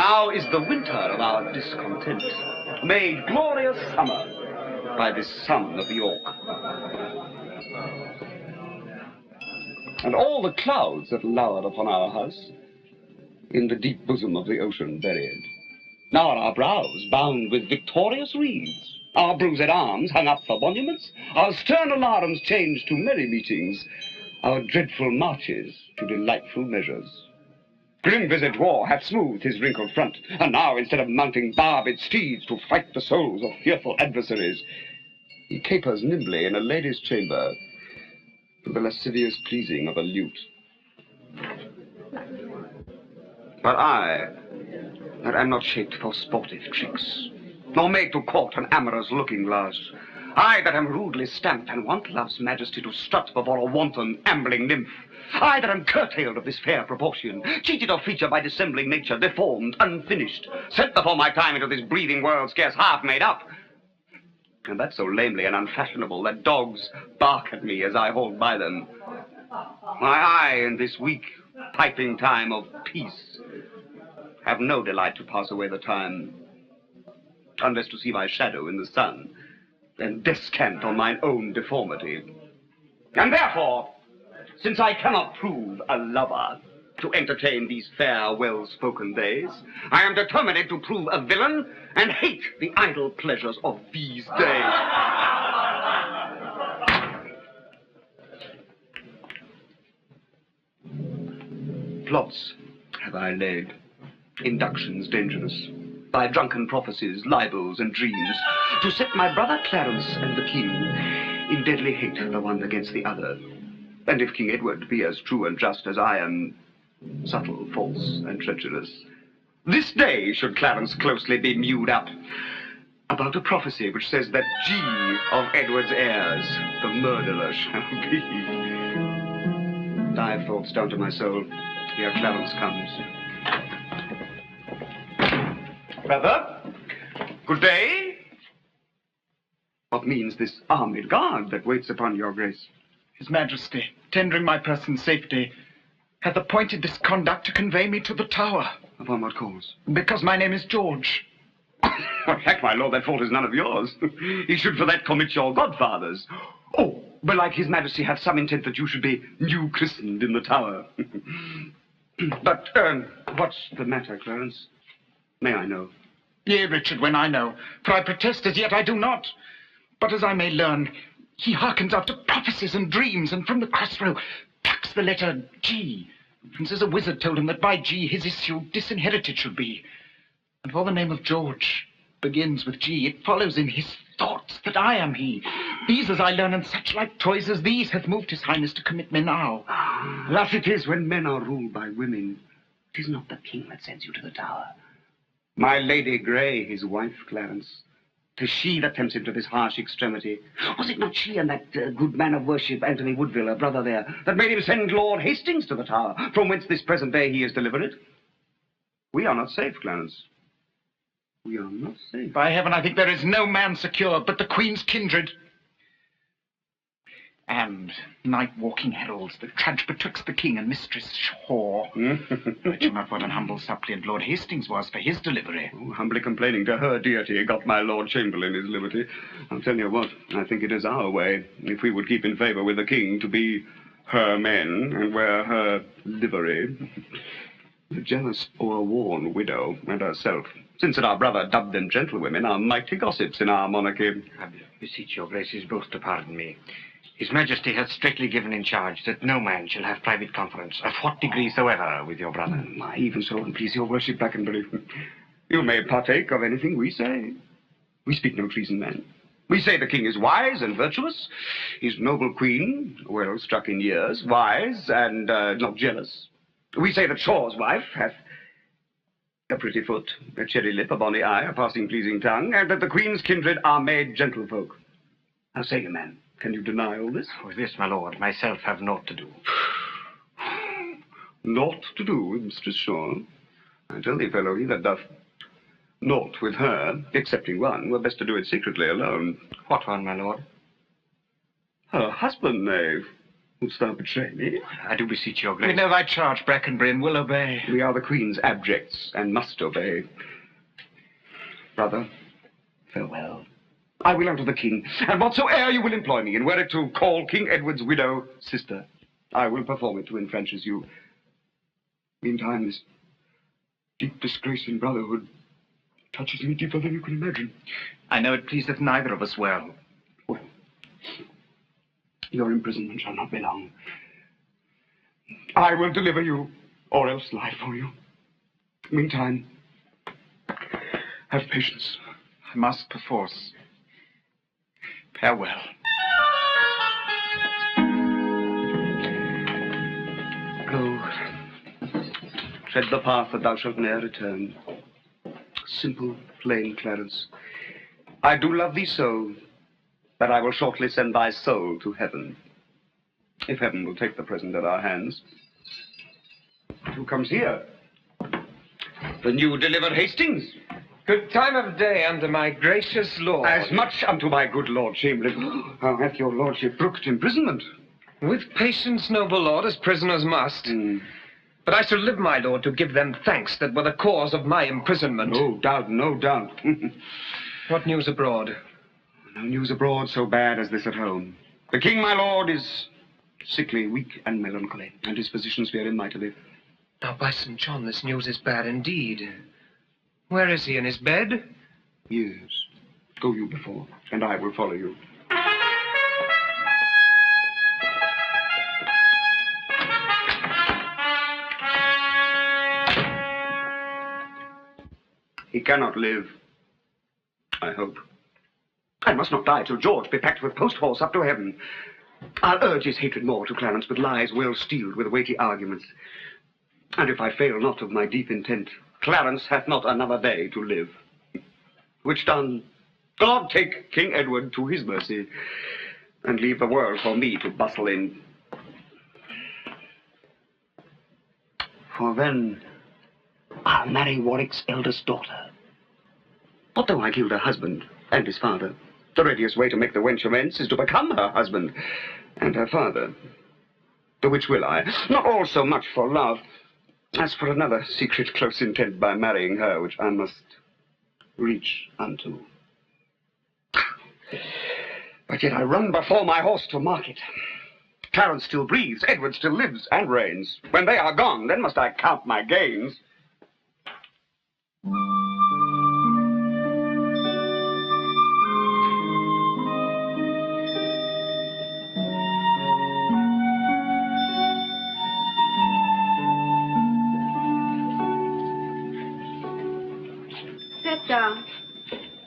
Now is the winter of our discontent, made glorious summer by this son of the York. And all the clouds that lowered upon our house, in the deep bosom of the ocean buried. Now are our brows bound with victorious wreaths, our bruised arms hung up for monuments, our stern alarms changed to merry meetings, our dreadful marches to delightful measures. Grim-visaged war hath smoothed his wrinkled front, and now, instead of mounting barbed steeds to fight the souls of fearful adversaries, he capers nimbly in a lady's chamber to the lascivious pleasing of a lute. But I, that am not shaped for sportive tricks, nor made to court an amorous looking-glass, I that am rudely stamped and want love's majesty to strut before a wanton, ambling nymph, I that am curtailed of this fair proportion, cheated of feature by dissembling nature, deformed, unfinished, sent before my time into this breathing world scarce half made up, and that so lamely and unfashionable that dogs bark at me as I hold by them. My eye in this weak, piping time of peace have no delight to pass away the time, unless to see my shadow in the sun, and descant on mine own deformity. And therefore, since I cannot prove a lover to entertain these fair, well-spoken days, I am determined to prove a villain and hate the idle pleasures of these days. Plots have I laid, inductions dangerous, by drunken prophecies, libels, and dreams, to set my brother Clarence and the king in deadly hate the one against the other. And if King Edward be as true and just as I am subtle, false, and treacherous, this day should Clarence closely be mewed up about a prophecy which says that G of Edward's heirs, the murderer shall be. I have thoughts down to my soul. Here Clarence comes. Brother, good day. What means this armed guard that waits upon your grace? His Majesty, tendering my person's safety, hath appointed this conduct to convey me to the Tower. Upon what cause? Because my name is George. What heck, my lord, that fault is none of yours. He should for that commit your godfathers. Oh, belike his Majesty hath some intent that you should be new christened in the Tower. But, what's the matter, Clarence? May I know? Yea, Richard, when I know, for I protest as yet I do not. But as I may learn, he hearkens after prophecies and dreams, and from the crossrow plucks the letter G, and says a wizard told him that by G his issue disinherited should be. And for the name of George begins with G, it follows in his thoughts that I am he. These, as I learn, and such like toys as these hath moved his highness to commit me now. Thus it is when men are ruled by women. 'Tis not the king that sends you to the Tower. My Lady Grey, his wife, Clarence. 'Tis she that tempts him to this harsh extremity. Was it not she and that good man of worship, Anthony Woodville, her brother there, that made him send Lord Hastings to the Tower, from whence this present day he is delivered? We are not safe, Clarence. We are not safe. By heaven, I think there is no man secure but the Queen's kindred. And night-walking heralds that trudge betwixt the king and Mistress Shaw. But you not what an humble suppliant Lord Hastings was for his delivery. Oh, humbly complaining to her deity got my Lord Chamberlain his liberty. I'll tell you what, I think it is our way, if we would keep in favour with the king, to be her men and wear her livery. The jealous o'erworn widow and herself, since that our brother dubbed them gentlewomen, are mighty gossips in our monarchy. I beseech your graces both to pardon me. His Majesty hath strictly given in charge that no man shall have private conference, of what degree soever, with your brother. Even so, and please your worship, Blackenbury. You may partake of anything we say. We speak no treason, man. We say the king is wise and virtuous, his noble queen, well struck in years, wise and not jealous. We say that Shaw's wife hath a pretty foot, a cherry lip, a bonny eye, a passing pleasing tongue, and that the queen's kindred are made gentlefolk. Now say you, man, can you deny all this? With this, my lord, myself have naught to do. Naught to do with Mistress Shaw? I tell thee, fellow, he that doth naught with her, excepting one, were best to do it secretly alone. What one, my lord? Her husband, knave. Wouldst thou betray me? I do beseech your We grace. know thy charge, Brackenbury, and will obey. We are the Queen's abjects, and must obey. Brother, farewell. I will unto the King, and whatsoe'er you will employ me in, were it to call King Edward's widow sister, I will perform it to enfranchise you. Meantime, this deep disgrace in brotherhood touches me deeper than you can imagine. I know it pleaseth neither of us well. Well, your imprisonment shall not be long. I will deliver you, or else lie for you. Meantime, have patience. I must perforce. Farewell. Go, tread the path that thou shalt ne'er return. Simple, plain Clarence, I do love thee so that I will shortly send thy soul to heaven, if heaven will take the present at our hands. Who comes here? The new delivered Hastings. Good time of day unto my gracious lord. As much unto my good Lord Chamberlain. How hath your lordship brooked imprisonment? With patience, noble lord, as prisoners must. But I shall live, my lord, to give them thanks that were the cause of my imprisonment. No doubt, no doubt. What news abroad? No news abroad so bad as this at home. The king, my lord, is sickly, weak, and melancholy, and his physicians fear him mightily. Now, by St. John, this news is bad indeed. Where is he, in his bed? Yes. Go you before, and I will follow you. He cannot live, I hope. I must not die till George be packed with post-horse up to heaven. I'll urge his hatred more to Clarence with lies well steeled with weighty arguments. And if I fail not of my deep intent, Clarence hath not another day to live. Which done, God take King Edward to his mercy, and leave the world for me to bustle in. For then I'll marry Warwick's eldest daughter. What though I killed her husband and his father? The readiest way to make the wench amends is to become her husband and her father. The which will I, not all so much for love, as for another secret close intent by marrying her, which I must reach unto. But yet I run before my horse to market. Clarence still breathes, Edward still lives and reigns. When they are gone, then must I count my gains.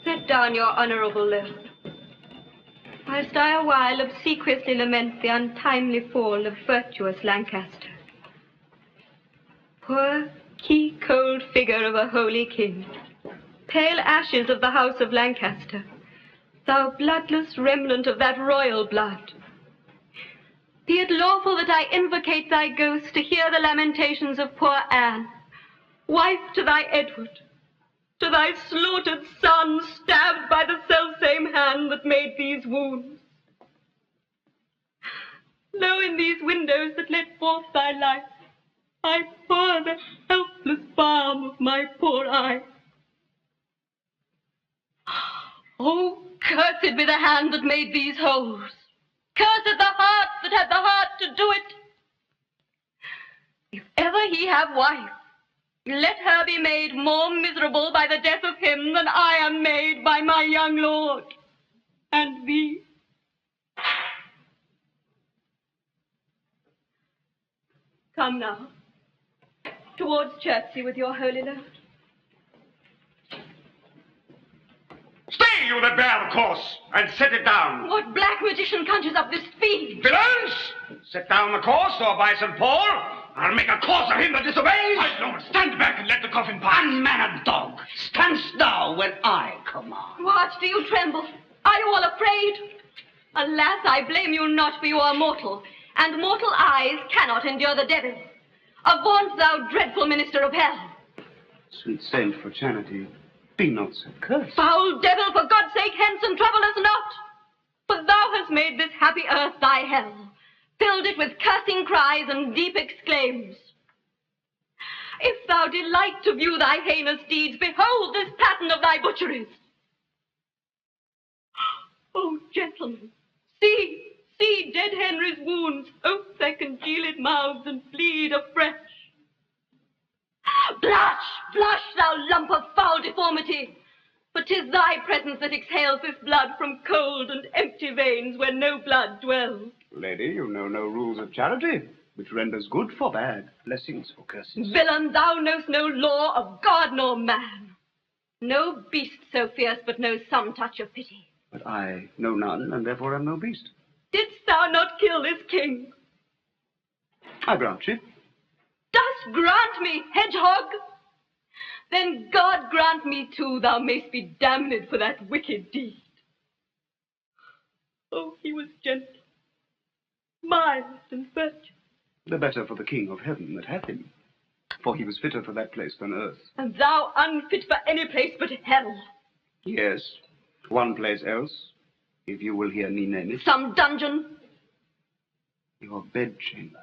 Set down your honorable load, whilst I a while obsequiously lament the untimely fall of virtuous Lancaster. Poor, key-cold figure of a holy king, pale ashes of the house of Lancaster, thou bloodless remnant of that royal blood. Be it lawful that I invocate thy ghost to hear the lamentations of poor Anne, wife to thy Edward, to thy slaughtered son, stabbed by the selfsame hand that made these wounds. Lo, in these windows that let forth thy light, I pour the helpless balm of my poor eye. Oh, cursed be the hand that made these holes. Cursed the heart that had the heart to do it. If ever he have wife, let her be made more miserable by the death of him than I am made by my young lord and thee. Come now, towards Chertsey with your holy load. Stay, you that bear the corse, and set it down. What black magician conjures up this fiend? Villains! Set down the corse, or by St. Paul, I'll make a corse of him that disobeys. My lord, stand back and let the coffin pass. Unmannered dog, standst thou when I command? What, do you tremble? Are you all afraid? Alas, I blame you not, for you are mortal, and mortal eyes cannot endure the devil. Avaunt, thou dreadful minister of hell. Sweet saint, for charity, be not so cursed. Foul devil, for God's sake, hence and trouble us not. For thou hast made this happy earth thy hell. filled it with cursing cries and deep exclaims. If thou delight to view thy heinous deeds, behold this pattern of thy butcheries. Oh, gentlemen, see dead Henry's wounds, oath their congealed mouths and bleed afresh. Blush, thou lump of foul deformity, for 'tis thy presence that exhales this blood from cold and empty veins where no blood dwells. Lady, you know no rules of charity, which renders good for bad, blessings for curses. Villain, thou knowst no law of God nor man. No beast so fierce but knows some touch of pity. But I know none, and therefore am no beast. Didst thou not kill this king? I grant you. Dost grant me, hedgehog? Then God grant me too thou mayst be damned for that wicked deed. Oh, he was gentle, mild, and virtuous. The better for the king of heaven that hath him, for he was fitter for that place than earth. And thou unfit for any place but hell. Yes, one place else, if you will hear me name it. Some dungeon. Your bedchamber.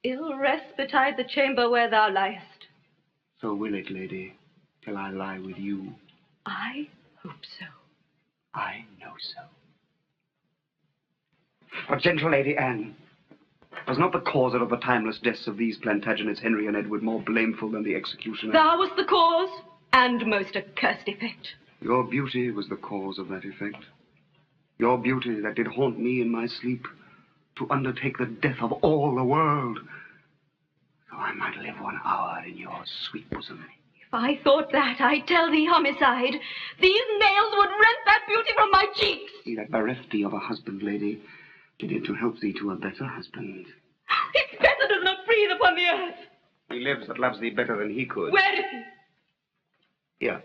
Ill rest betide the chamber where thou liest. So will it, lady, till I lie with you. I hope so. I know so. But, gentle Lady Anne, was not the causer of the timeless deaths of these Plantagenets, Henry and Edward, more blameful than the executioner? Thou wast the cause, and most accursed effect. Your beauty was the cause of that effect. Your beauty that did haunt me in my sleep, to undertake the death of all the world, so I might live 1 hour in your sweet bosom. If I thought that, I tell thee, homicide, these nails would rent that beauty from my cheeks. He that bereft thee of a husband, lady, did it to help thee to a better husband. Its better does not breathe upon the earth. He lives that loves thee better than he could. Where is he? Here.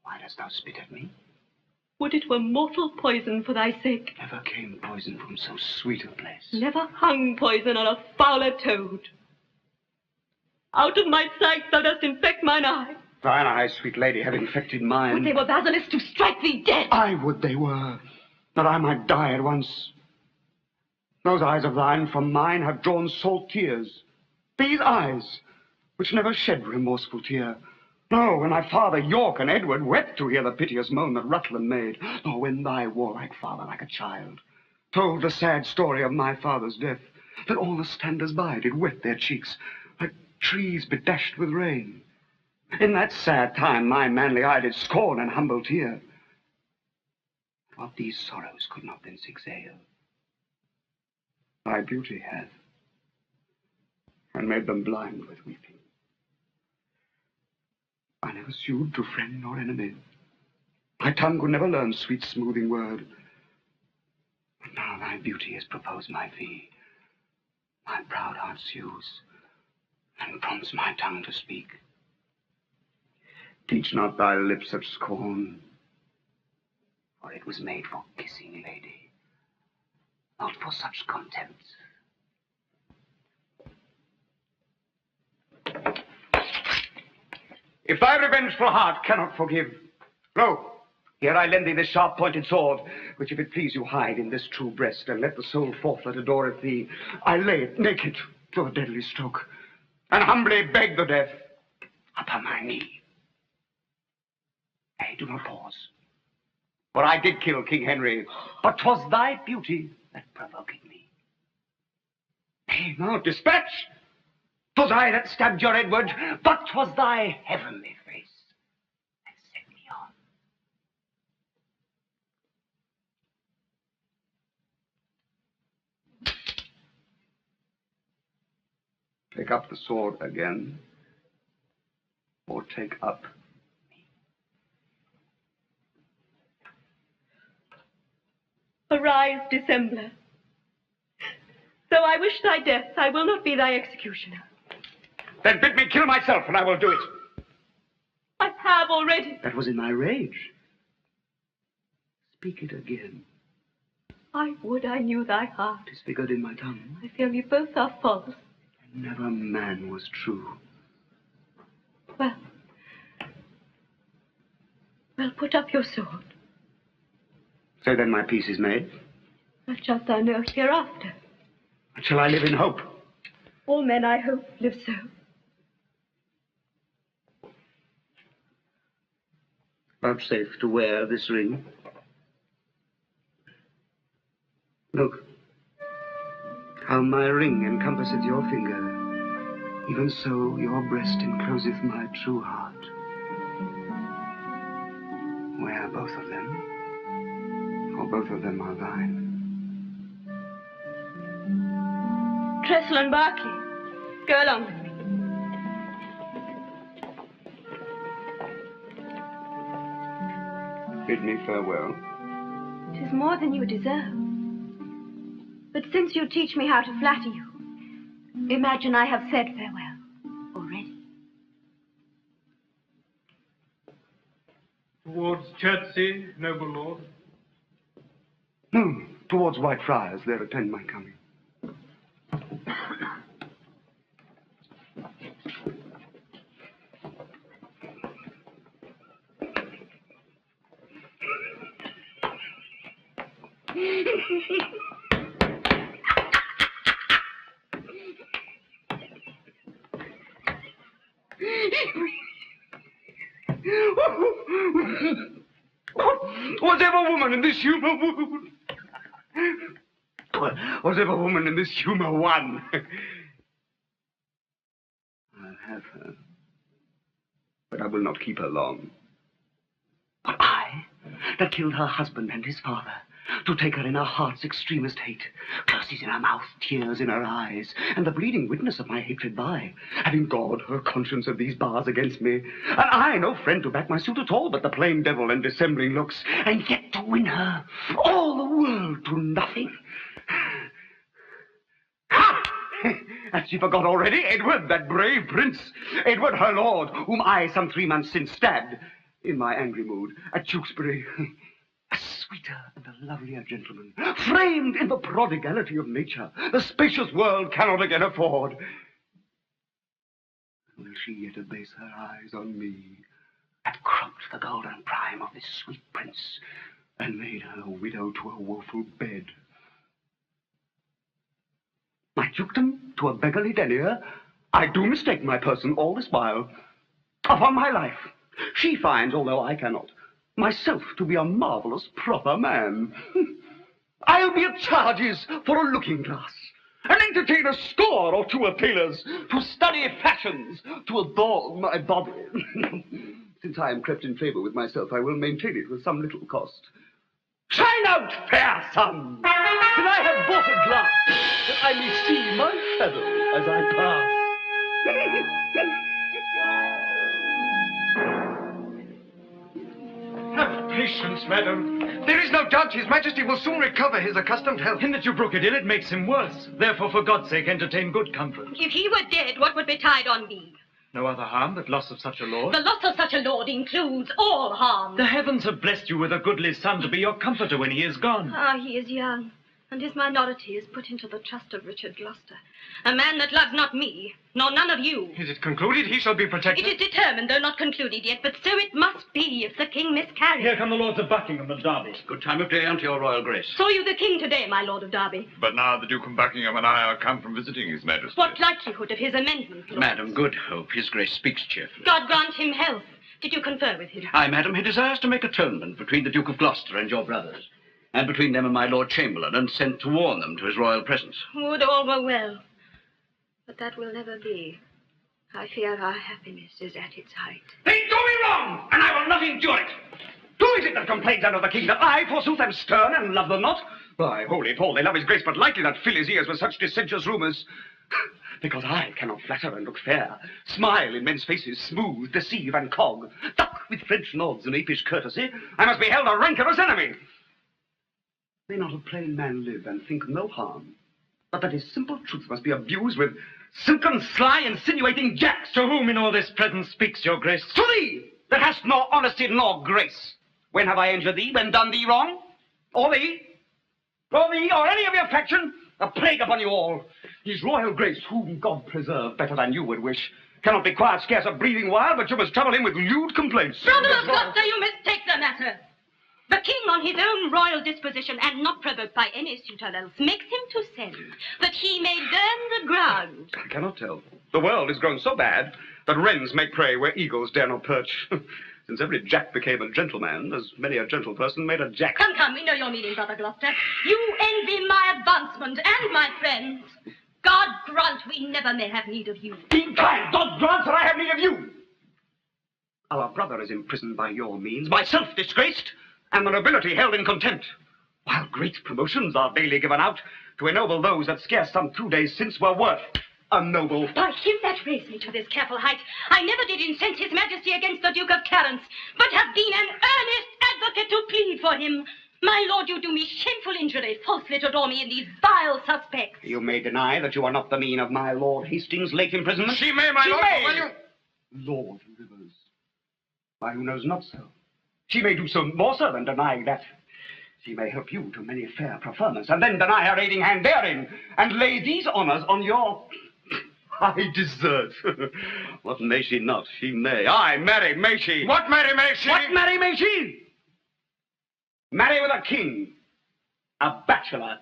Why dost thou spit at me? Would it were mortal poison for thy sake. Never came poison from so sweet a place. Never hung poison on a fouler toad. Out of my sight thou dost infect mine eye. Thine eyes, sweet lady, have infected mine. Would they were basilisks to strike thee dead. I would they were, that I might die at once. Those eyes of thine from mine have drawn salt tears. These eyes, which never shed remorseful tear. No, when thy father York and Edward wept to hear the piteous moan that Rutland made. Nor when thy warlike father, like a child, told the sad story of my father's death, that all the standers by did wet their cheeks, like trees bedashed with rain. In that sad time my manly eye did scorn and humble tear. What these sorrows could not thence exhale, thy beauty hath, and made them blind with weeping. I never sued to friend nor enemy. My tongue could never learn sweet smoothing word. But now thy beauty has proposed my fee. My proud heart sues, and prompts my tongue to speak. Teach not thy lips such scorn, for it was made for kissing, lady, not for such contempt. If thy revengeful heart cannot forgive, lo, here I lend thee this sharp-pointed sword, which if it please you hide in this true breast, and let the soul forth that adoreth thee. I lay it naked to a deadly stroke, and humbly beg the death upon my knee. Nay, do not pause, for I did kill King Henry, but 'twas thy beauty that provoked me. Nay, now dispatch! 'Twas I that stabbed your Edward, but 'twas thy heavenly face that set me on. Take up the sword again, or take up me. Arise, dissembler. Though I wish thy death, I will not be thy executioner. Then bid me kill myself, and I will do it. I have already. That was in thy rage. Speak it again. I would I knew thy heart. Disfigured in my tongue. I fear we both are false. Never man was true. Well, Well, put up your sword. So then my peace is made. What shalt thou know hereafter? And shall I live in hope? All men, I hope, live so. Vouchsafe to wear this ring. Look, how my ring encompasseth your finger, even so your breast encloseth my true heart. Wear both of them, for both of them are thine. Trestle and Berkeley, go along with me. Bid me farewell. 'Tis more than you deserve. But since you teach me how to flatter you, imagine I have said farewell already. Towards Chertsey, noble lord. No, towards Whitefriars, there attend my coming. Was ever woman in this humor? Was ever woman in this humor one? I'll have her, but I will not keep her long. But I, that killed her husband and his father, to take her in her heart's extremest hate, curses in her mouth, tears in her eyes, and the bleeding witness of my hatred by, having God her conscience of these bars against me, and I no friend to back my suit at all, but the plain devil and dissembling looks, and yet to win her, all the world to nothing. Ha! Has she forgot already? Edward, that brave prince, Edward her lord, whom I some 3 months since stabbed, in my angry mood, at Tewkesbury. A sweeter and a lovelier gentleman, framed in the prodigality of nature, the spacious world cannot again afford. Will she yet abase her eyes on me, that cropped the golden prime of this sweet prince, and made her widow to a woeful bed? My dukedom to a beggarly denier? I do mistake my person all this while. Upon my life, she finds, although I cannot, myself to be a marvelous proper man. I'll be at charges for a looking glass, and entertain a score or 2 of tailors, to study fashions, to adorn my body. Since I am crept in favor with myself, I will maintain it with some little cost. Shine out, fair sun, that I have bought a glass, that I may see my shadow as I pass. Have patience, madam. There is no doubt His Majesty will soon recover his accustomed health. In that you broke it ill, it makes him worse. Therefore, for God's sake, entertain good comfort. If he were dead, what would betide on me? No other harm but loss of such a lord. The loss of such a lord includes all harm. The heavens have blessed you with a goodly son to be your comforter when he is gone. Ah, he is young, and his minority is put into the trust of Richard Gloucester, a man that loves not me, nor none of you. Is it concluded he shall be protected? It is determined, though not concluded yet, but so it must be if the king miscarry. Here come the lords of Buckingham and Derby. Good time of day unto your royal grace. Saw you the king today, my lord of Derby? But now the Duke of Buckingham and I are come from visiting His Majesty. What likelihood of his amendment, lord? Madam, good hope. His grace speaks cheerfully. God grant him health. Did you confer with him? Aye, madam, he desires to make atonement between the Duke of Gloucester and your brothers, and between them and my Lord Chamberlain, and sent to warn them to his royal presence. Would all were well. But that will never be. I fear our happiness is at its height. They do me wrong, and I will not endure it. Who is it that complains under the king that I, forsooth, am stern and love them not? Why, holy Paul, they love his grace, but likely that fill his ears with such dissentious rumours. Because I cannot flatter and look fair, smile in men's faces, smooth, deceive, and cog, duck with French nods and apish courtesy, I must be held a rancorous enemy. May not a plain man live and think no harm, but that his simple truth must be abused with silken, sly, insinuating jacks? To whom in all this presence speaks your grace? To thee, that hast nor honesty nor grace. When have I injured thee? When done thee wrong? Or thee? Or thee, or any of your faction? A plague upon you all. His royal grace, whom God preserve better than you would wish, Cannot be quiet scarce a breathing while, but you must trouble him with lewd complaints. Brother Augusta, you mistake the matter. The king, on his own royal disposition, and not provoked by any suitor else, makes him to send, that he may learn the ground. I cannot tell. The world is grown so bad that wrens may prey where eagles dare not perch. Since every jack became a gentleman, as many a gentle person made a jack. Come, we know your meaning, Brother Gloucester. You envy my advancement and my friends. God grant we never may have need of you. Be kind, God grant that I have need of you. Our brother is imprisoned by your means, myself disgraced, and the nobility held in contempt, while great promotions are daily given out to ennoble those that scarce some 2 days since were worth a noble. By him that raised me to this careful height, I never did incense his majesty against the Duke of Clarence, but have been an earnest advocate to plead for him. My lord, you do me shameful injury, falsely to adore me in these vile suspects. You may deny that you are not the mean of my Lord Hastings' late imprisonment. She may, my lord, will you? Lord Rivers, why, who knows not so? She may do so more so than deny that. She may help you to many fair preferments, and then deny her aiding hand therein, and lay these honors on your high desert. What may she not? She may. Aye, marry, may she? What marry may she? What marry may she? Marry with a king, a bachelor,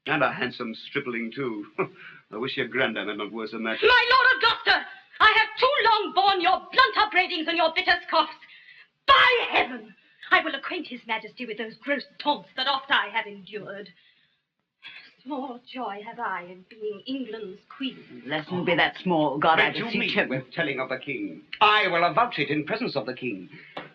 and a handsome stripling, too. I wish your granddam had not worse than that. My lord Augusta, I have too long borne your blunt upbraidings and your bitter scoffs. By heaven, I will acquaint his majesty with those gross taunts that oft I have endured. Small joy have I in being England's queen. Lesson be that small, God, I What do you beseech mean him. with telling of the king? I will avouch it in presence of the king.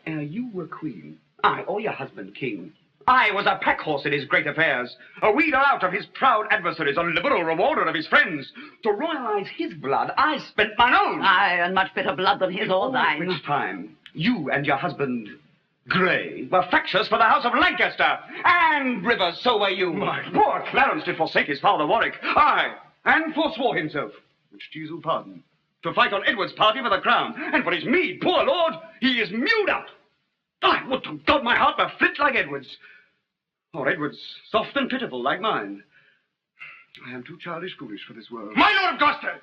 You were queen. I, or your husband, king. I was a pack horse in his great affairs, a weeder out of his proud adversaries, a liberal rewarder of his friends. To royalize his blood, I spent mine own. Aye, and much better blood than his or thine. Which time, you and your husband, Grey, were factious for the house of Lancaster. And Rivers, so were you. My poor Clarence did forsake his father Warwick. Aye, and forswore himself, which Jesu pardon, to fight on Edward's party for the crown. And for his meed, poor lord, he is mewed out. I would to God my heart were flint like Edward's, or Edward's soft and pitiful like mine. I am too childish foolish for this world. My lord Augusta,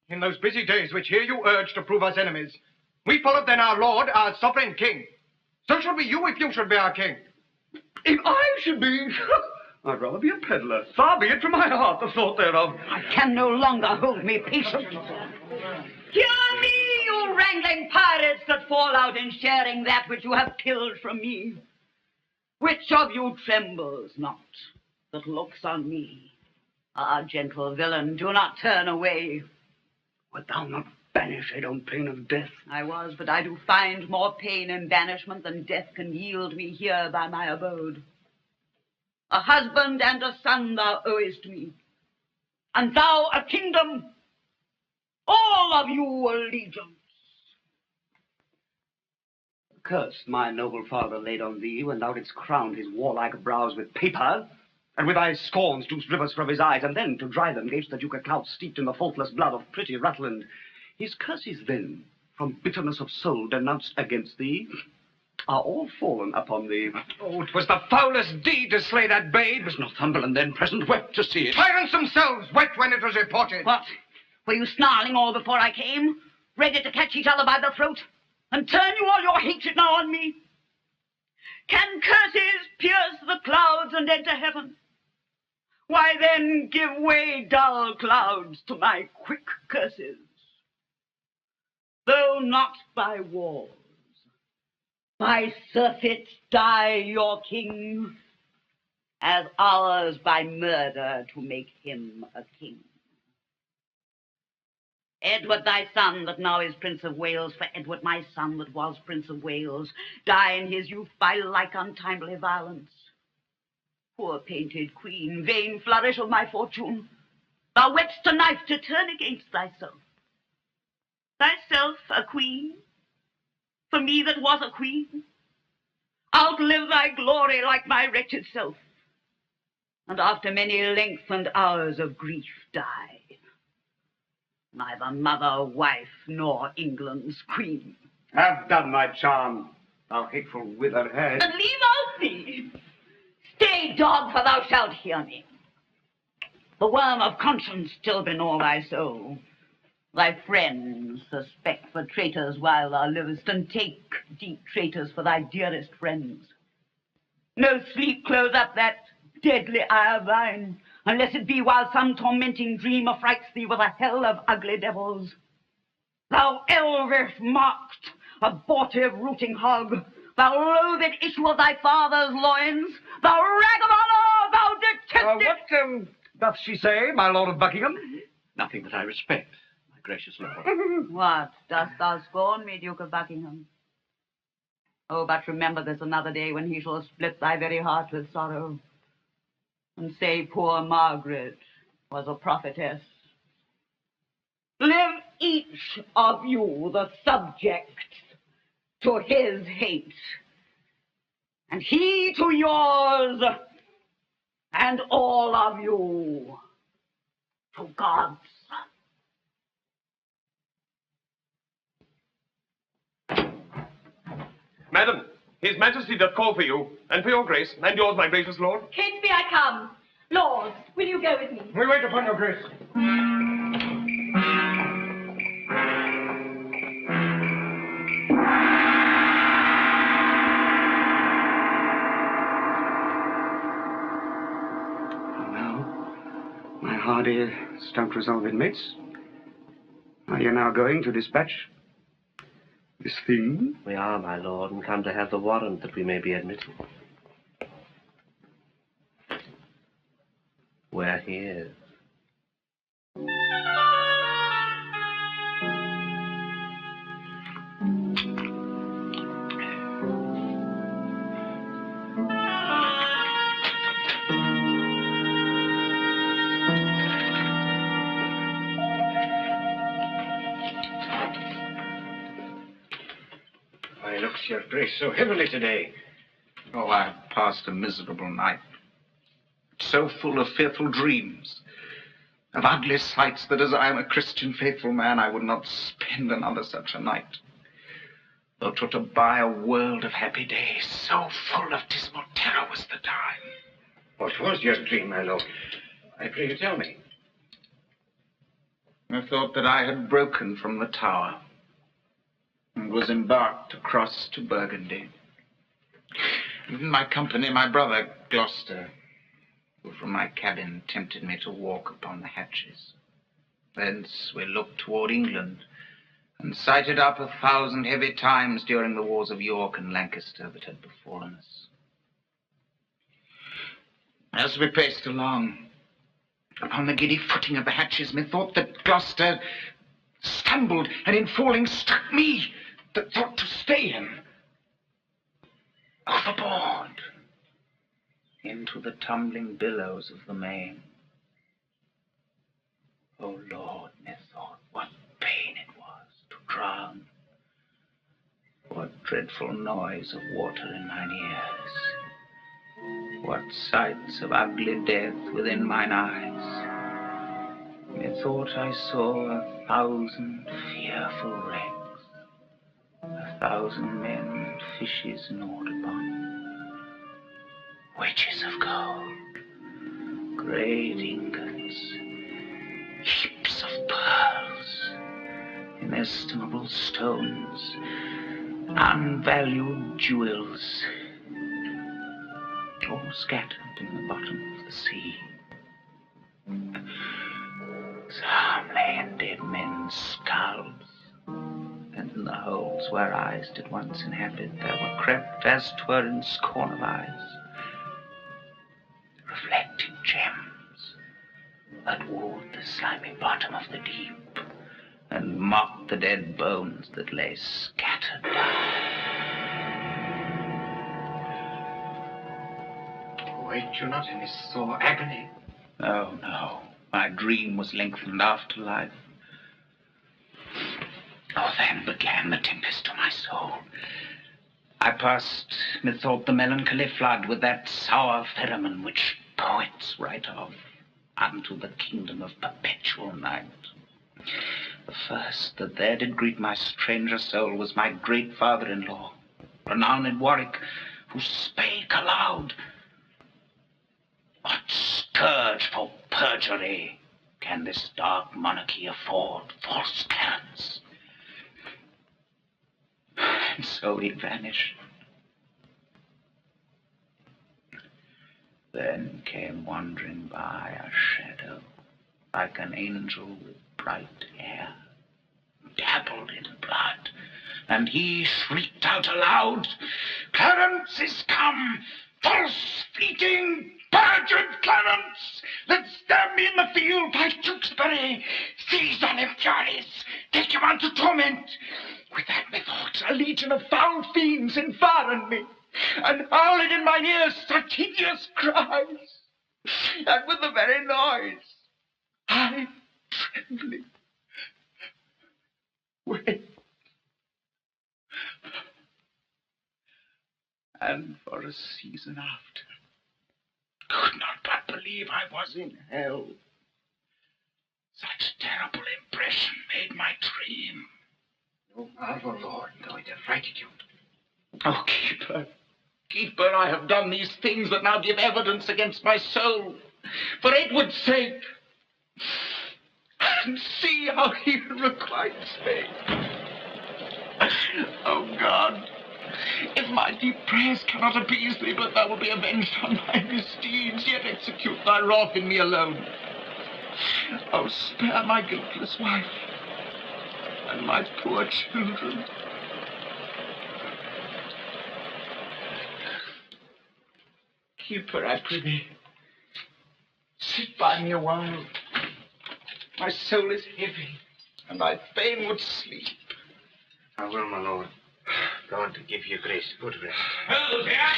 in those busy days which here you urged to prove us enemies, we followed then our lord, our sovereign king. So should be you if you should be our king. If I should be... I'd rather be a peddler. Far be it from my heart, the thought thereof. I can no longer hold me patient. Hear me, you wrangling pirates that fall out in sharing that which you have pillaged from me. Which of you trembles not that looks on me? Ah, gentle villain, do not turn away. Wert thou not banished on pain of death? I was, but I do find more pain in banishment than death can yield me here by my abode. A husband and a son thou owest me, and thou a kingdom, all of you allegiance. Curse my noble father laid on thee when thou didst crown his warlike brows with paper, and with thy scorns loosed rivers from his eyes, and then to dry them gavest the Duke of Clout steeped in the faultless blood of pretty Rutland. His curses then, from bitterness of soul denounced against thee, are all fallen upon thee. Oh, it was the foulest deed to slay that babe. Was Northumberland then present wept to see it? Tyrants themselves wept when it was reported. What? Were you snarling all before I came, ready to catch each other by the throat, and turn you all your hatred now on me? Can curses pierce the clouds and enter heaven? Why then give way, dull clouds, to my quick curses. Though not by wars, by surfeit die your king, as ours by murder to make him a king. Edward thy son that now is Prince of Wales, for Edward my son that was Prince of Wales, die in his youth by like untimely violence. Poor painted queen, vain flourish of my fortune, thou whetst a knife to turn against thyself. Thyself a queen, for me that was a queen, outlive thy glory like my wretched self, and after many lengthened hours of grief die, neither mother, wife, nor England's queen. Have done thy charm, thou hateful withered head. And leave out me. Stay, dog, for thou shalt hear me. The worm of conscience still gnaw thy soul. Thy friends suspect for traitors while thou livest, and take deep traitors for thy dearest friends. No sleep close up that deadly eye of thine, unless it be while some tormenting dream affrights thee with a hell of ugly devils. Thou elvish marked, abortive rooting hog, thou loathed issue of thy father's loins, thou ragamuffin, thou detested... What doth she say, my Lord of Buckingham? Nothing that I respect, my gracious lord. What, dost thou scorn me, Duke of Buckingham? Oh, but remember this another day when he shall split thy very heart with sorrow, and say poor Margaret was a prophetess. Live each of you the subject to his hate, and he to yours, and all of you to God's. Madam, His Majesty doth call for you, and for your grace, and yours, my gracious lord. Catesby, I come. Lord, will you go with me? We wait upon your grace. Now, my hardy, stout resolved inmates, are you now going to dispatch this thing? We are, my lord, and come to have the warrant that we may be admitted. Where he is. Why looks your grace so heavily today? Oh, I have passed a miserable night. So full of fearful dreams, of ugly sights, that as I am a Christian faithful man, I would not spend another such a night. Though 'twere to buy a world of happy days, so full of dismal terror was the time. What was your dream, my lord? I pray you tell me. I thought that I had broken from the tower and was embarked across to Burgundy. And in my company, my brother Gloucester, who from my cabin tempted me to walk upon the hatches. Thence we looked toward England, and sighted up 1,000 heavy times during the wars of York and Lancaster that had befallen us. As we paced along, upon the giddy footing of the hatches, methought that Gloucester stumbled, and in falling struck me, that thought to stay him. Overboard, into the tumbling billows of the main. O Lord, methought, what pain it was to drown. What dreadful noise of water in mine ears. What sights of ugly death within mine eyes. Methought I saw 1,000 fearful wrecks, 1,000 men and fishes gnawed upon. Wedges of gold, great ingots, heaps of pearls, inestimable stones, unvalued jewels, all scattered in the bottom of the sea. Some lay in dead men's skulls, and in the holes where eyes did once inhabit there were crept, as 'twere in scorn of eyes, reflecting gems that wooed the slimy bottom of the deep and mocked the dead bones that lay scattered down. Wait you not in this sore agony? Oh, no. My dream was lengthened after life. Oh, then began the tempest to my soul. I passed, methought, the melancholy flood with that sour pheromone which poets write of, unto the kingdom of perpetual night. The first that there did greet my stranger soul was my great father-in-law, renowned Warwick, who spake aloud. What scourge for perjury can this dark monarchy afford false Clarence? And so he vanished. Then came wandering by a shadow, like an angel with bright hair, dabbled in blood, and he shrieked out aloud, "Clarence is come! False, fleeting, perjured Clarence! Let's stab me in the field by Tewkesbury! Seize on him, furies! Take him on to torment! With that methought a legion of foul fiends environ me, and howling in mine ears such hideous cries, and with the very noise I trembling wait. And for a season after, could not but believe I was in hell. Such terrible impression made my dream. Oh, marvel, Lord, though it have frighted you. Oh, keeper, I have done these things that now give evidence against my soul, for Edward's sake. And see how he requites me. Oh, God, if my deep prayers cannot appease thee, but thou wilt be avenged on my misdeeds, yet execute thy wrath in me alone. Oh, spare my guiltless wife and my poor children. Keeper, I prithee, sit by me a while. My soul is heavy, and I fain would sleep. I will, my lord. God to give you grace, good rest. Oh, there!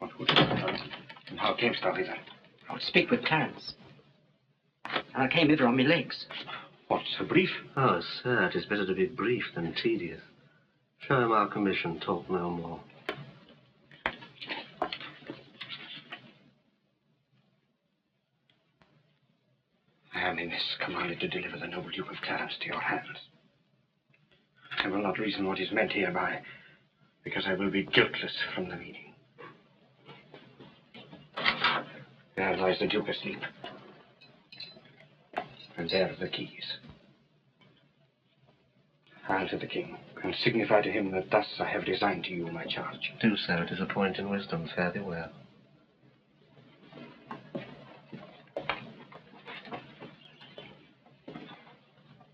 What would you have done? And how camest thou hither? I would speak with Clarence. And I came hither on my legs. What, so brief? Oh, sir, it is better to be brief than tedious. Show him our commission, talk no more. I am in this commanded to deliver the noble Duke of Clarence to your hands. I will not reason what is meant hereby, because I will be guiltless from the meaning. There lies the Duke asleep. And there are the keys. I'll to the king, and signify to him that thus I have resigned to you my charge. Do so, it is a point in wisdom, fare thee well.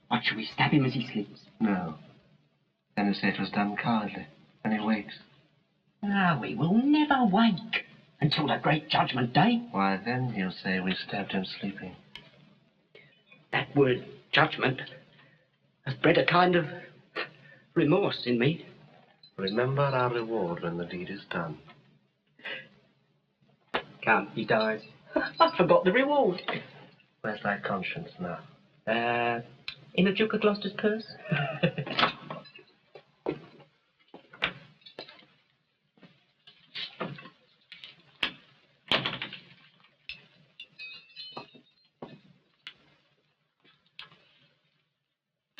What, shall we stab him as he sleeps? No. Then you say it was done cowardly, and he wakes. Ah, we will never wake until the great judgment day. Why, then he'll say we stabbed him sleeping. That word, judgment, has bred a kind of remorse in me. Remember our reward when the deed is done. Can't he dies? I forgot the reward. Where's thy conscience now? In the Duke of Gloucester's purse.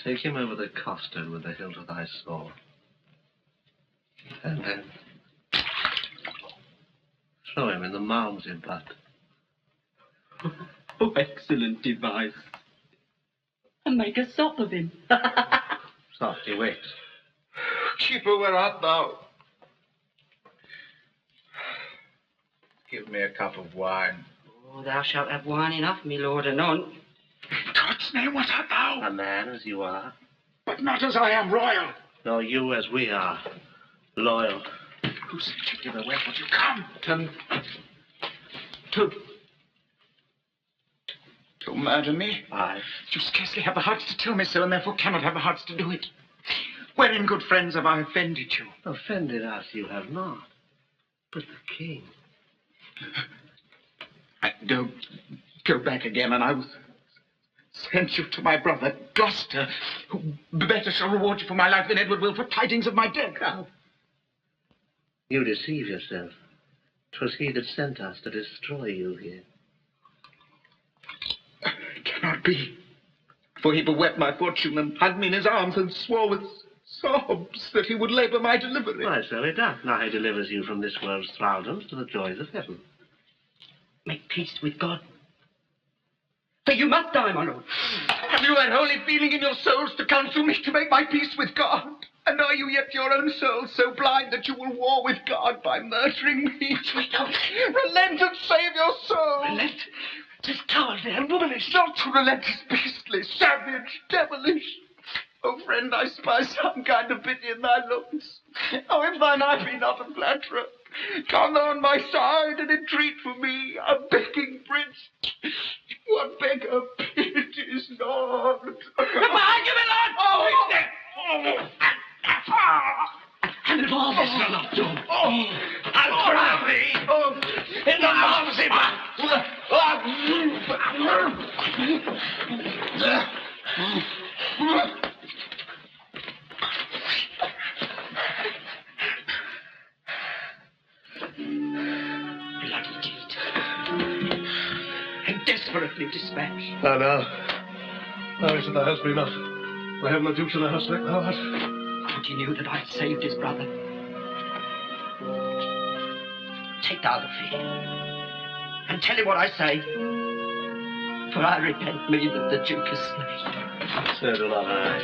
Take him over the costard with the hilt of thy sword. And then throw him in the Malmsey butt. Oh, excellent device. And make a sop of him. Soft, he wakes. Keeper, where art thou? Give me a cup of wine. Oh, thou shalt have wine enough, me lord, anon. In God's name, what art thou? A man as you are. But not as I am royal. Nor you as we are. Loyal. Who sent you hither? Where would you come? To murder me? Aye. You scarcely have the hearts to tell me so, and therefore cannot have the hearts to do it. Wherein, good friends, have I offended you? Offended us you have not. But the king. Go back again, and I will send you to my brother, Gloucester, who better shall reward you for my life than Edward will for tidings of my death. How? You deceive yourself. 'Twas he that sent us to destroy you here. It cannot be. For he bewept my fortune and had me in his arms and swore with sobs that he would labour my delivery. Why, so he doth. Now he delivers you from this world's thraldoms to the joys of heaven. Make peace with God. For you must die, my lord. Have you that holy feeling in your souls to counsel me to make my peace with God? And are you yet your own souls so blind that you will war with God by murdering me? Relent and save your soul. Relent? 'Tis cowardly and womanish. Not to relent is beastly, savage, devilish. Oh, friend, I spy some kind of pity in thy looks. Oh, if thine eye be not a flatterer, come thou on my side and entreat for me, a begging prince. What beggar pities not? Behind you, my lord! And if all this will not do, I'll drown thee in the arms of my... Bloody deed. And desperately dispatched. Now, now is thou helpst me not. I have no Duke to the house like thou art. And he knew that I had saved his brother. Take thou the fee, and tell him what I say. For I repent me that the Duke is slain. So do not I.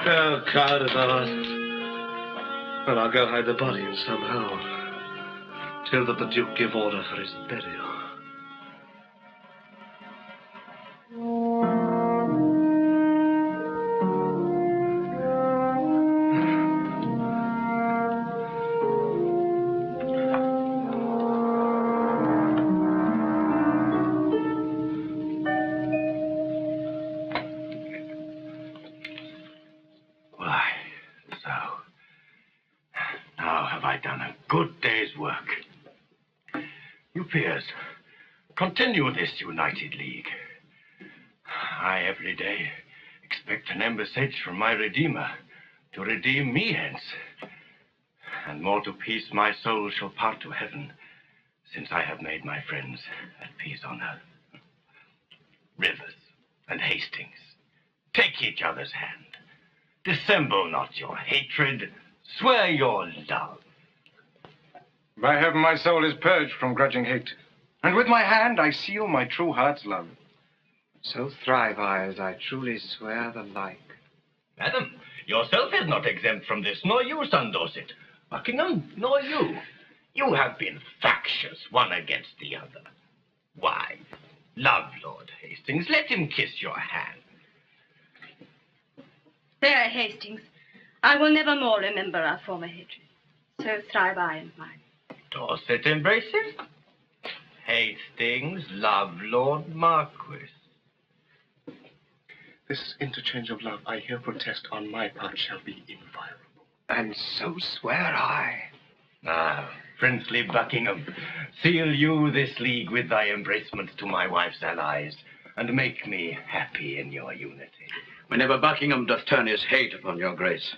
Go, coward as thou art. But I'll go hide the body in some hole, till that the Duke give order for his burial. Continue this united league. I every day expect an embassage from my Redeemer to redeem me hence. And more to peace my soul shall part to heaven, since I have made my friends at peace on earth. Rivers and Hastings, take each other's hand. Dissemble not your hatred, swear your love. By heaven, my soul is purged from grudging hate. And with my hand I seal my true heart's love. So thrive I as I truly swear the like. Madam, yourself is not exempt from this, nor you, son Dorset. Buckingham, nor you. You have been factious, one against the other. Why, love Lord Hastings, let him kiss your hand. There, Hastings. I will never more remember our former hatred. So thrive I and mine. Dorset embraces? Hastings, love Lord Marquis. This interchange of love, I here protest on my part, shall be inviolable. And so swear I. Ah, princely Buckingham, seal you this league with thy embracement to my wife's allies, and make me happy in your unity. Whenever Buckingham doth turn his hate upon your grace,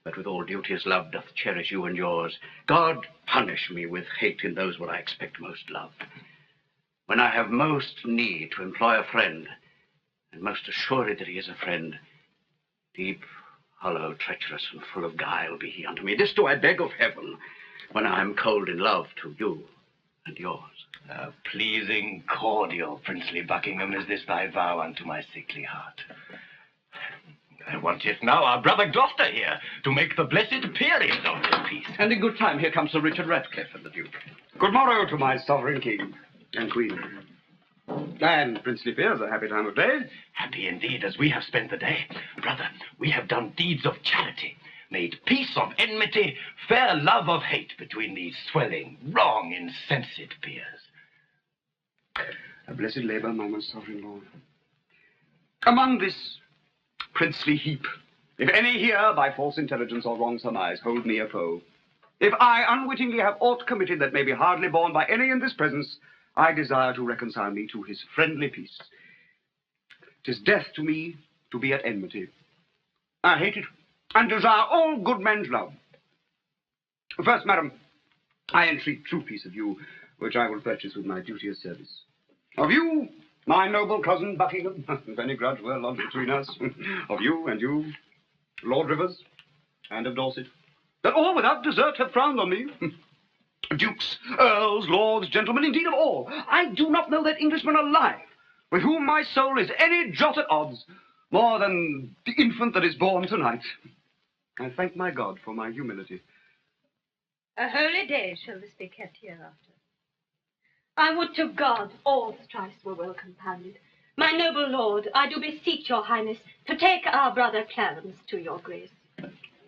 but with all duteous love doth cherish you and yours, God punish me with hate in those what I expect most love. When I have most need to employ a friend, and most assured that he is a friend, deep, hollow, treacherous, and full of guile be he unto me. This do I beg of heaven, when I am cold in love to you and yours. Pleasing, cordial, princely Buckingham, is this thy vow unto my sickly heart? I want yet now our brother Gloucester here, to make the blessed period of this peace. And in good time, here comes Sir Richard Ratcliffe and the Duke. Good morrow to my sovereign king and queen. And princely fears, a happy time of day. Happy indeed, as we have spent the day. Brother, we have done deeds of charity, made peace of enmity, fair love of hate between these swelling, wrong, insensate peers. A blessed labor, my most sovereign lord. Among this princely heap, if any here by false intelligence or wrong surmise hold me a foe, if I unwittingly have aught committed that may be hardly borne by any in this presence, I desire to reconcile me to his friendly peace. 'Tis death to me to be at enmity. I hate it, and desire all good men's love. First, madam, I entreat true peace of you, which I will purchase with my duteous service. Of you, My noble cousin Buckingham, if any grudge were lodged between us, of you, Lord Rivers, and of Dorset, that all without desert have frowned on me. Dukes, earls, lords, gentlemen, indeed of all. I do not know that Englishman alive with whom my soul is any jot at odds more than the infant that is born tonight. I thank my God for my humility. A holy day shall this be kept hereafter. I would to God all strifes were well compounded. My noble lord, I do beseech your highness to take our brother Clarence to your grace.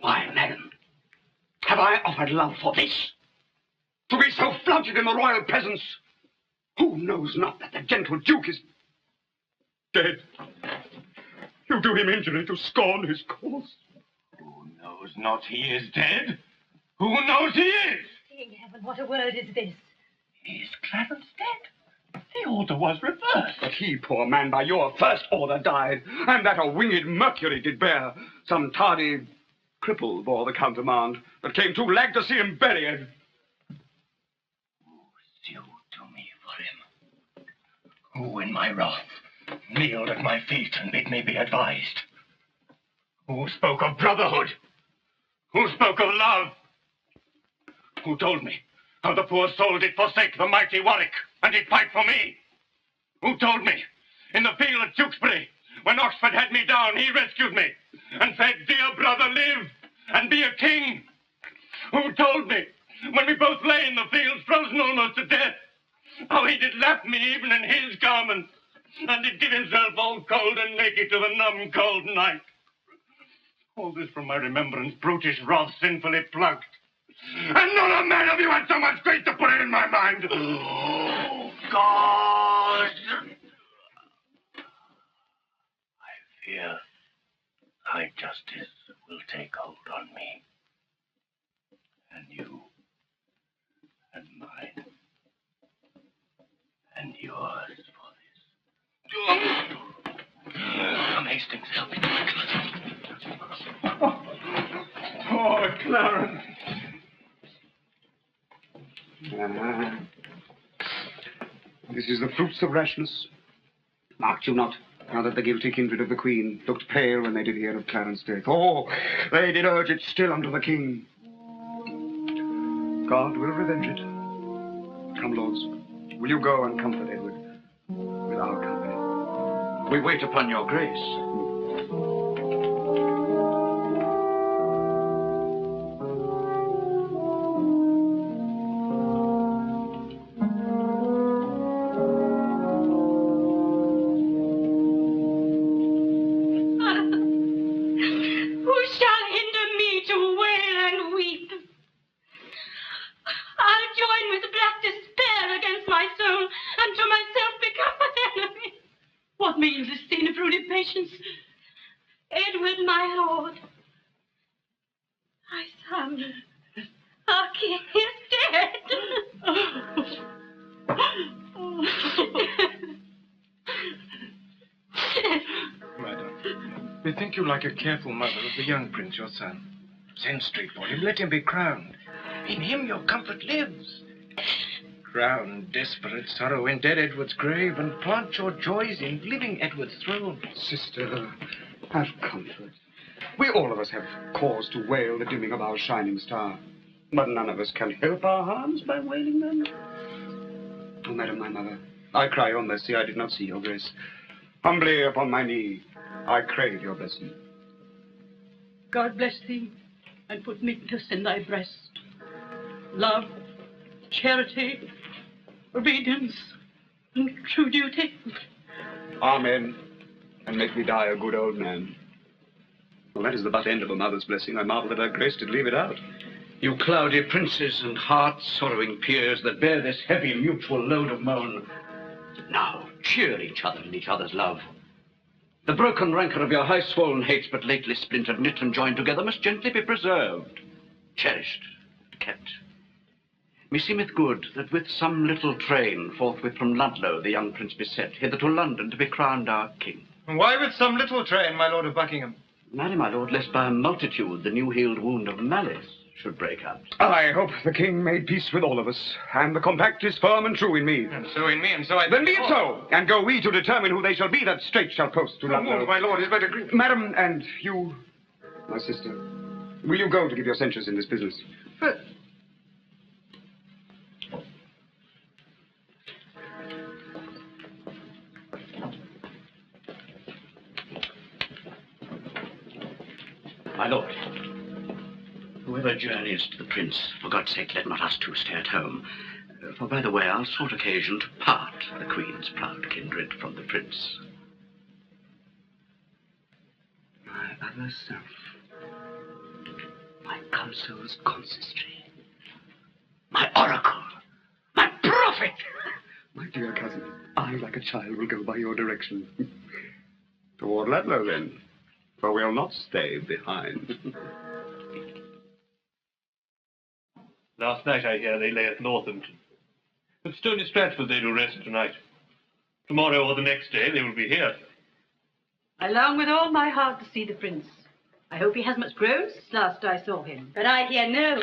Why, madam, have I offered love for this? To be so flouted in the royal presence? Who knows not that the gentle duke is dead? You do him injury to scorn his cause. Who knows not he is dead? Who knows he is? Seeing heaven, what a word is this? Is Clarence dead? The order was reversed. But he, poor man, by your first order died, and that a winged Mercury did bear. Some tardy cripple bore the countermand, that came too lag to see him buried. Sue to me for him. Who in my wrath kneeled at my feet and bid me be advised? Who spoke of brotherhood? Who spoke of love? Who told me how the poor soul did forsake the mighty Warwick and did fight for me? Who told me in the field at Tewkesbury, when Oxford had me down, he rescued me and said, "Dear brother, live and be a king"? Who told me when we both lay in the fields, frozen almost to death, how he did lap me even in his garments, and did give himself all cold and naked to the numb cold night? All this from my remembrance, brutish wrath sinfully plucked. And not a man of you had so much grace to put it in my mind. Oh, God! I fear high justice will take hold on me. And you, and mine, and yours for this. Come, Hastings, help me. Poor Clarence. This is the fruits of rashness. Marked you not how that the guilty kindred of the Queen looked pale when they did hear of Clarence's death? Oh, they did urge it still unto the King. God will revenge it. Come, lords, will you go and comfort Edward with our company? We wait upon your grace. Edward, my lord, my son, our king is dead. Madam, we think you like a careful mother of the young prince, your son. Send straight for him, let him be crowned. In him your comfort lives. Crown desperate sorrow in dead Edward's grave, and plant your joys in living Edward's throne. Sister, have comfort. We all of us have cause to wail the dimming of our shining star, but none of us can help our harms by wailing them. Oh, madam, my mother, I cry your mercy. I did not see your grace. Humbly upon my knee, I crave your blessing. God bless thee, and put meekness in thy breast. Love, charity, obedience, and true duty. Amen. And make me die a good old man. Well, that is the but end of a mother's blessing. I marvel that her grace did leave it out. You cloudy princes and heart-sorrowing peers that bear this heavy mutual load of moan, now cheer each other in each other's love. The broken rancor of your high-swollen hates, but lately splintered, knit and joined together, must gently be preserved, cherished, kept. Meseemeth good that with some little train forthwith from Ludlow the young prince be set hither to London to be crowned our king. Why with some little train, my lord of Buckingham? Marry, my lord, lest by a multitude the new-healed wound of malice should break up. I hope the king made peace with all of us, and the compact is firm and true in me. And so in me, and so I... Then be it so, and go we to determine who they shall be that straight shall post to London. My lord is but agree. Madam, and you, my sister, will you go to give your censures in this business? But... My lord, whoever journeys to the prince, for God's sake, let not us two stay at home. For, by the way, I'll sought occasion to part the queen's proud kindred from the prince. My other self, my counsel's consistory, my oracle, my prophet. My dear cousin, I, like a child, will go by your direction. Toward Ludlow, then, for we'll not stay behind. Last night, I hear, they lay at Northampton. At Stony Stratford they do rest tonight. Tomorrow or the next day they will be here. I long with all my heart to see the prince. I hope he has much grown since last I saw him. But I hear no.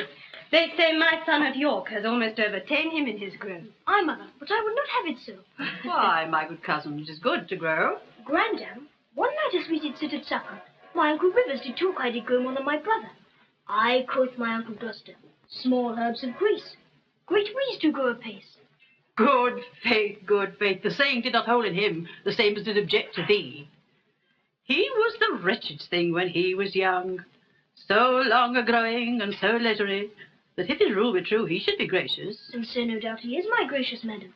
They say my son at York has almost overtaken him in his growth. Aye, mother, but I would not have it so. Why, my good cousin, it is good to grow. Grandam, one night as we did sit at supper, my Uncle Rivers did talk I did grow more than my brother. I, quoth my Uncle Gloucester, small herbs of Greece, great weeds do grow apace. Good faith, good faith. The saying did not hold in him, the same as did object to thee. He was the wretchedest thing when he was young, so long a-growing and so leisurely, that if his rule be true, he should be gracious. And so no doubt he is, my gracious madam.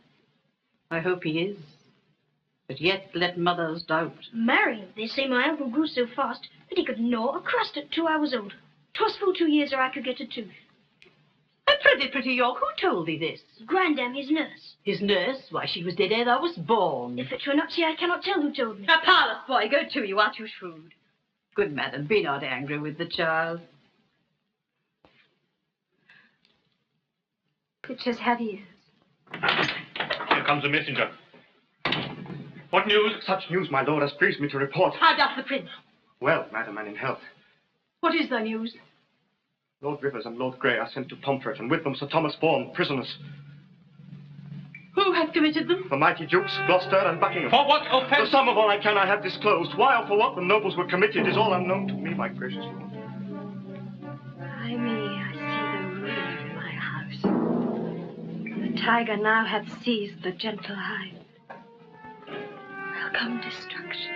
I hope he is, but yet let mothers doubt. Marry, they say my uncle grew so fast that he could gnaw a crust at 2 hours old. 'Twas full 2 years ere I could get a tooth. A pretty York, who told thee this? Grandam, his nurse. His nurse? Why, she was dead ere thou was born. If it were not she, I cannot tell who told me. A parlous boy, go to, you are too shrewd. Good madam, be not angry with the child. Pictures have ears. Here comes a messenger. What news? Such news, my lord, as pleased me to report. How doth the prince? Well, madam, and in health. What is thy news? Lord Rivers and Lord Grey are sent to Pomfret, and with them Sir Thomas Vaughan, prisoners. Who hath committed them? The mighty dukes, Gloucester and Buckingham. For what offence? The sum of all I can I have disclosed. Why or for what the nobles were committed is all unknown to me, my gracious lord. Ay me, I see the ruin of my house. The tiger now hath seized the gentle hind. Welcome destruction,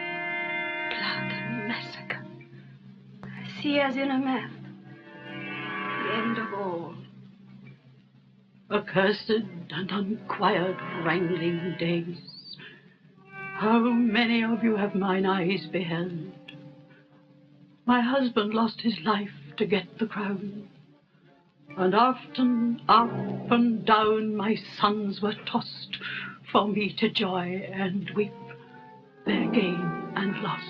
blood and massacre. I see as in a map the end of all. Accursed and unquiet wrangling days. How many of you have mine eyes beheld? My husband lost his life to get the crown, and often up and down my sons were tossed for me to joy and weep their gain and loss.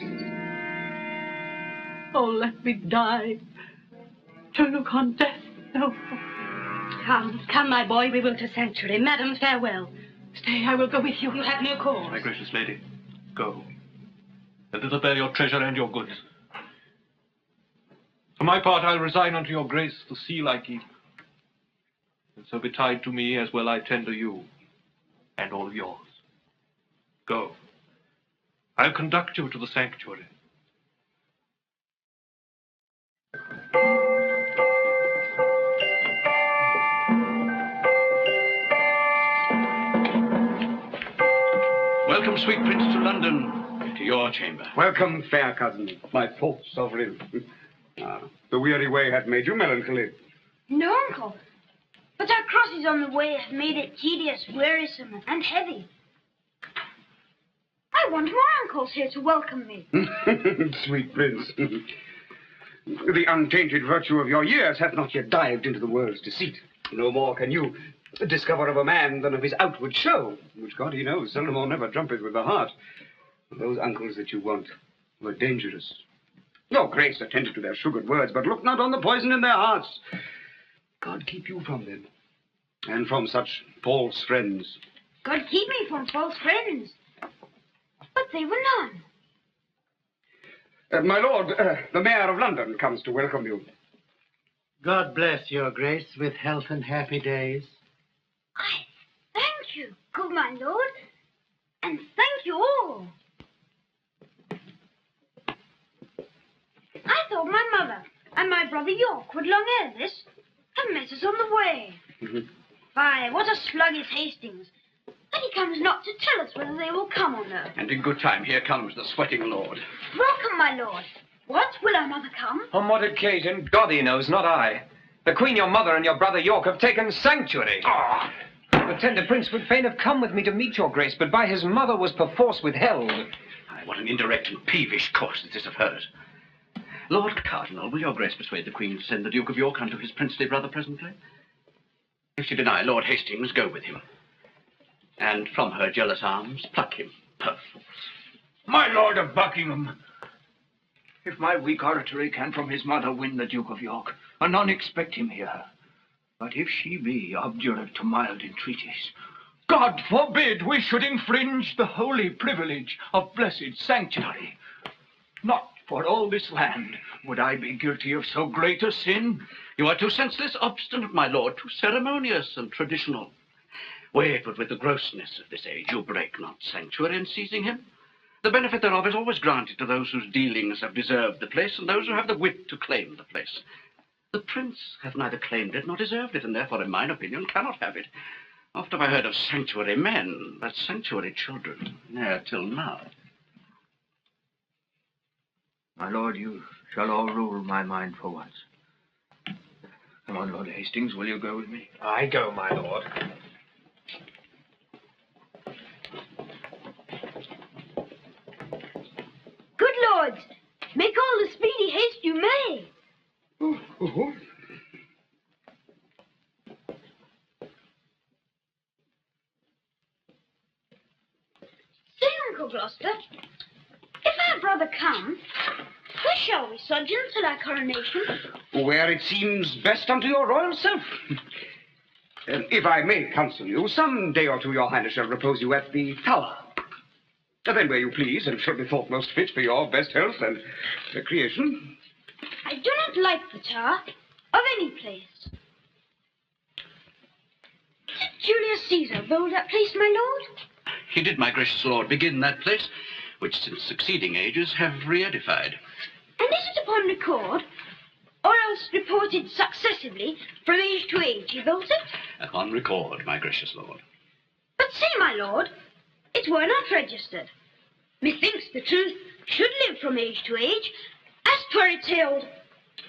Oh, let me die to look on death no more. Come, my boy, we will to sanctuary. Madam, farewell. Stay, I will go with you. You have no cause. My gracious lady, go. And thither bear your treasure and your goods. For my part, I'll resign unto your grace the seal I keep. And so betide to me as well I tender you, and all of yours. Go. I'll conduct you to the sanctuary. Welcome, sweet prince, to London, to your chamber. Welcome, fair cousin, my fourth sovereign. The weary way hath made you melancholy. No, uncle. But our crosses on the way have made it tedious, wearisome, and heavy. I want more uncles here to welcome me. Sweet prince. The untainted virtue of your years hath not yet dived into the world's deceit. No more can you discover of a man than of his outward show, which God he knows seldom or never trumpeth with the heart. Those uncles that you want were dangerous. Your grace attended to their sugared words, but look not on the poison in their hearts. God keep you from them, and from such false friends. God keep me from false friends. But they were none. My lord, the mayor of London comes to welcome you. God bless your grace with health and happy days. Thank you, good my lord, and thank you all. I thought my mother and my brother York would long ere this have met us on the way. Fie, what a slug is Hastings, that he comes not to tell us whether they will come or no. And in good time, here comes the sweating lord. Welcome, my lord. What, will our mother come? On what occasion? God he knows, not I. The Queen, your mother, and your brother York have taken sanctuary. Oh. The tender prince would fain have come with me to meet your grace, but by his mother was perforce withheld. What an indirect and peevish course is this of hers. Lord Cardinal, will your grace persuade the Queen to send the Duke of York unto his princely brother presently? If she deny, Lord Hastings, go with him. And from her jealous arms, pluck him, perforce. My Lord of Buckingham, if my weak oratory can from his mother win the Duke of York, anon expect him here. But if she be obdurate to mild entreaties, God forbid we should infringe the holy privilege of blessed sanctuary. Not for all this land would I be guilty of so great a sin. You are too senseless, obstinate, my lord, too ceremonious and traditional. Wait, but with the grossness of this age, you break not sanctuary in seizing him. The benefit thereof is always granted to those whose dealings have deserved the place, and those who have the wit to claim the place. The prince hath neither claimed it nor deserved it, and therefore, in mine opinion, cannot have it. Oft have I heard of sanctuary men, but sanctuary children, ne'er till now. My lord, you shall all rule my mind for once. Come on, Lord Hastings, will you go with me? I go, my lord. Good lords, make all the speedy haste you may. Say, Uncle Gloucester, if our brother come, where shall we sojourn till our coronation? Where it seems best unto your royal self. If I may counsel you, some day or two your highness shall repose you at the Tower. Then where you please, and shall be thought most fit for your best health and recreation. I do not like the Tower, of any place. Did Julius Caesar build that place, my lord? He did, my gracious lord, begin that place, which since succeeding ages have re-edified. And is it upon record, or else reported successively from age to age he built it? Upon record, my gracious lord. But say, my lord, it were not registered. Methinks the truth should live from age to age, as 'twere retailed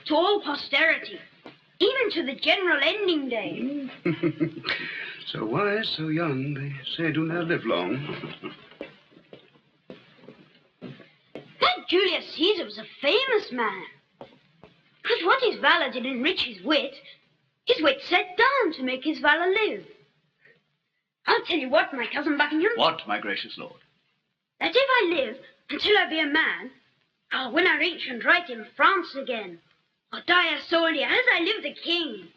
to all posterity, even to the general ending day. So wise, so young, they say do ne'er live long. That Julius Caesar was a famous man. With what his valor did enrich his wit set down to make his valor live. I'll tell you what, my cousin Buckingham. What, my gracious lord? That if I live until I be a man, I'll win our ancient right in France again, or die a soldier as I live the king.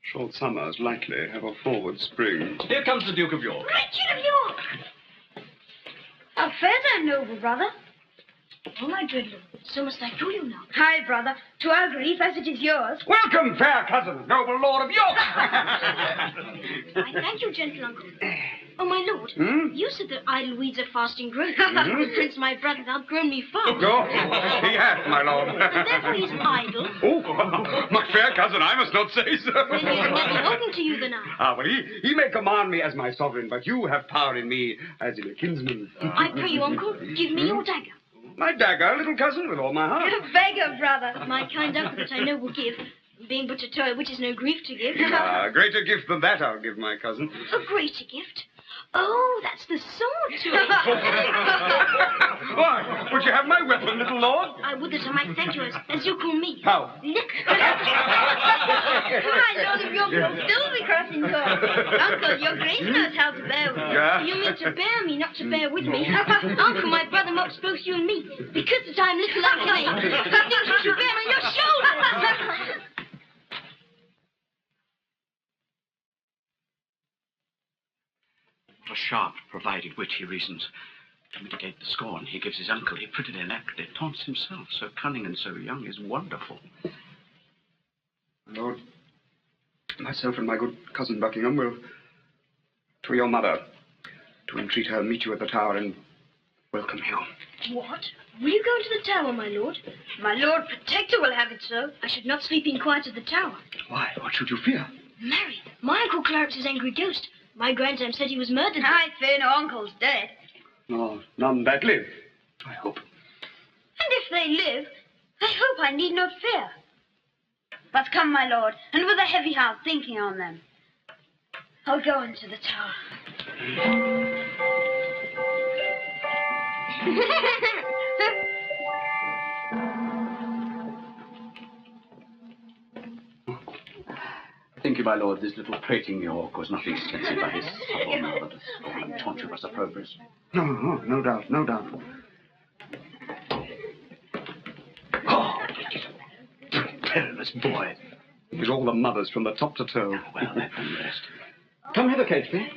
Short summers likely have a forward spring. Here comes the Duke of York. Richard of York! How fares our noble brother? Oh, my good lord, so must I do you now. Hi, brother, to our grief as it is yours. Welcome, fair cousin, noble lord of York. I thank you, gentle uncle. Oh, my lord, you said that idle weeds are fasting growth. The prince, my brother, hath outgrown me fast. No, he hath, my lord. And therefore he's idle. Oh, my fair cousin, I must not say so. Well, he is never welcome to you than I. Ah, well, he may command me as my sovereign, but you have power in me as in a kinsman. I pray you, uncle, give me your dagger. My dagger, little cousin, with all my heart. A beggar, brother. My kind uncle that I know will give, being but a toy, which is no grief to give. A greater gift than that I'll give my cousin. A greater gift? Oh, that's the sword to it. Why, would you have my weapon, little lord? I would that I might thank you as you call me. How? Look. My lord of York will still be crossing swords. Uncle, your grace knows how to bear with me. Yeah? You mean to bear me, not to bear with me. Uncle, my brother mocks both you and me, because that I'm little like me. He thinks you should bear me on your shoulders. What a sharp, provided wit he reasons. To mitigate the scorn he gives his uncle, he prettily enacted taunts himself. So cunning and so young is wonderful. Lord, myself and my good cousin Buckingham will to your mother to entreat her meet you at the Tower and welcome you. What? Will you go into the tower, my lord? My lord protector will have it so. I should not sleep in quiet at the tower. Why? What should you fear? Marry, my Uncle Clarence's angry ghost. My grandson said he was murdered. I fear no uncle's dead. No, none that live, I hope. And if they live, I hope I need not fear. But come, my lord, and with a heavy heart thinking on them, I'll go into the tower. Thank you, my lord. This little prating York was nothing expensive by his subtle mouth and tonsure was appropriate. No doubt, no doubt. Oh, perilous boy. He's all the mothers from the top to toe. Well, let them rest. Come hither, Catesby.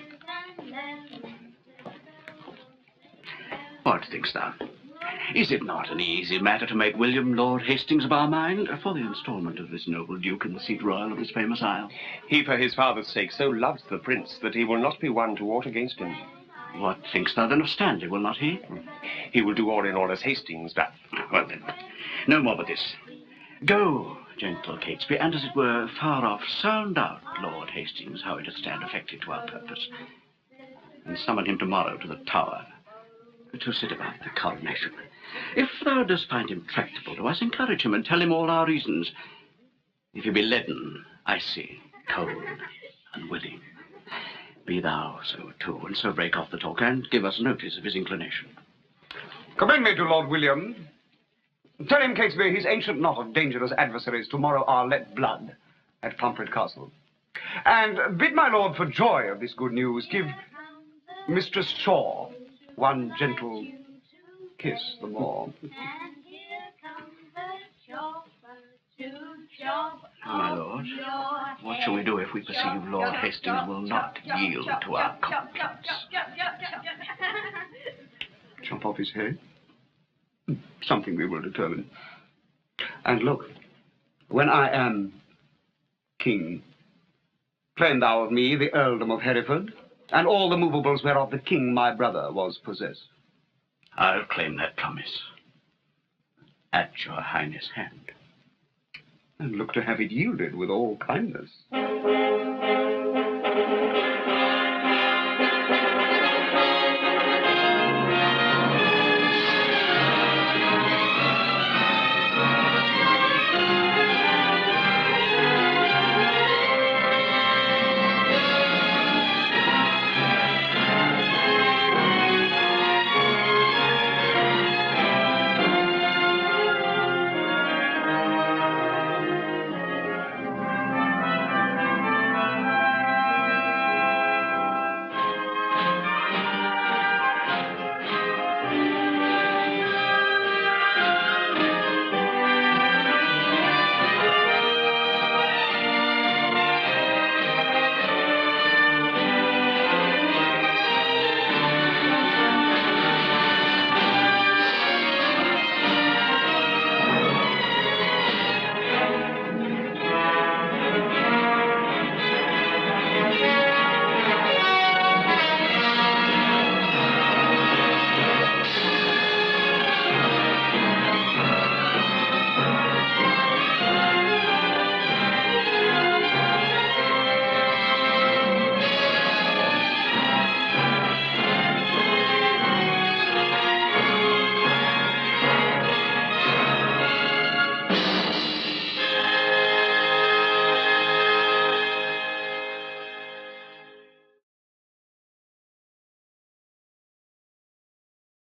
What thinkst thou? Is it not an easy matter to make William Lord Hastings of our mind for the instalment of this noble duke in the seat royal of this famous isle? He, for his father's sake, so loves the prince that he will not be won to aught against him. What thinkst thou then of Stanley, will not he? He will do all in all as Hastings doth. Well then, no more but this. Go, gentle Catesby, and as it were, far off, sound out Lord Hastings how he doth stand affected to our purpose, and summon him tomorrow to the Tower to sit about the coronation. If thou dost find him tractable to us, encourage him and tell him all our reasons. If he be leaden, icy, cold, unwilling, be thou so too, and so break off the talk and give us notice of his inclination. Commend me to Lord William. Tell him, Catesby, his ancient knot of dangerous adversaries tomorrow are let blood at Pomfret Castle. And bid my lord, for joy of this good news, give Mistress Shaw one gentle kiss the more. My lord, what shall we do if we perceive Lord Hastings will not yield to our complaints? Chop off his head? Something we will determine. And look, when I am king, claim thou of me the earldom of Hereford, and all the movables whereof the king my brother was possessed. I'll claim that promise. At your highness' hand. And look to have it yielded with all kindness.